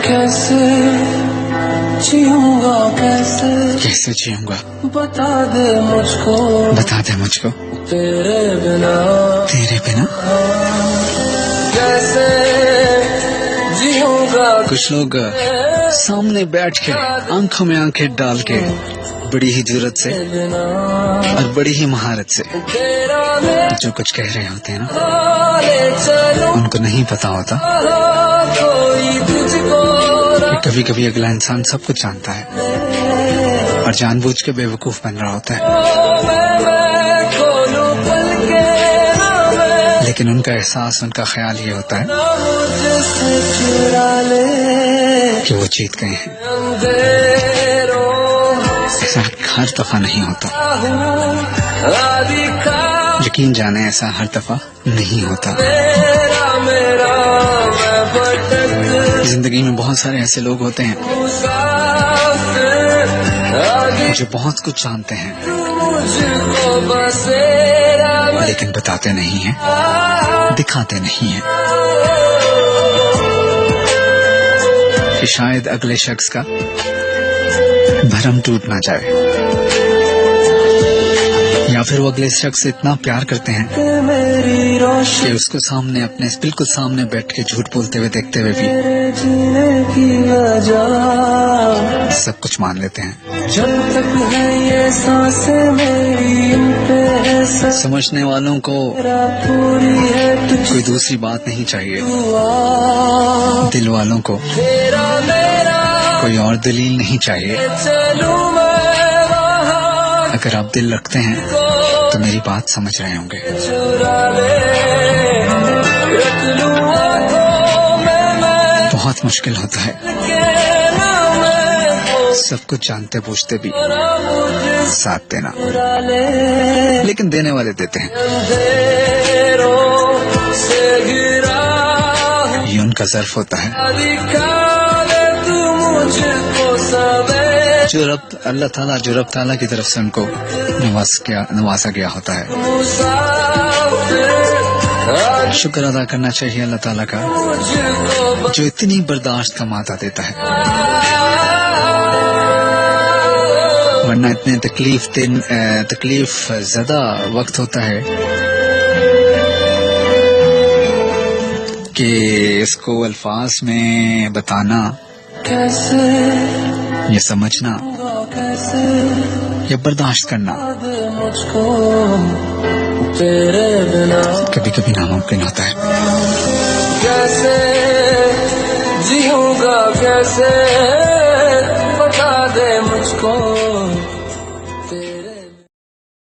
कैसे जीऊंगा, कैसे जीऊंगा, बता दे मुझको तेरे बिना कैसे जीऊंगा। कुछ लोग सामने बैठ के आंखों में आंखें डाल के बड़ी ही जुर्रत से और बड़ी ही महारत से जो कुछ कह रहे होते हैं ना, उनको नहीं पता होता कि कभी कभी अगला इंसान सब कुछ जानता है और जानबूझ के बेवकूफ बन रहा होता है, लेकिन उनका एहसास, उनका ख्याल ये होता है कि वो जीत गए हैं। ऐसा हर दफा नहीं होता, यकीन जाने ऐसा हर दफा नहीं होता। जिंदगी में बहुत सारे ऐसे लोग होते हैं जो बहुत कुछ जानते हैं लेकिन बताते नहीं हैं, दिखाते नहीं हैं कि शायद अगले शख्स का भरम टूट ना जाए, या फिर वो अगले शख्स से इतना प्यार करते हैं कि उसको सामने, अपने बिल्कुल सामने बैठ के झूठ बोलते हुए देखते हुए भी सब कुछ मान लेते हैं। जब तक है ये सांसें मेरी इन पे समझने वालों को कोई दूसरी बात नहीं चाहिए, दिल वालों को कोई और दलील नहीं चाहिए। अगर आप दिल रखते हैं तो मेरी बात समझ रहे होंगे। बहुत मुश्किल होता है सब कुछ जानते बूझते भी साथ देना, लेकिन देने वाले देते हैं, ये उनका ज़र्फ होता है जो अल्लाह ताला की तरफ से उनको नवाजा गया होता है। शुक्र अदा करना चाहिए अल्लाह ताला का जो इतनी बर्दाश्त का माता देता है, वरना इतने तकलीफ ज्यादा वक्त होता है कि इसको अल्फाज में बताना, ये समझना या बर्दाश्त करना कभी कभी नामुमकिन होता है। कैसे जीऊंगा, कैसे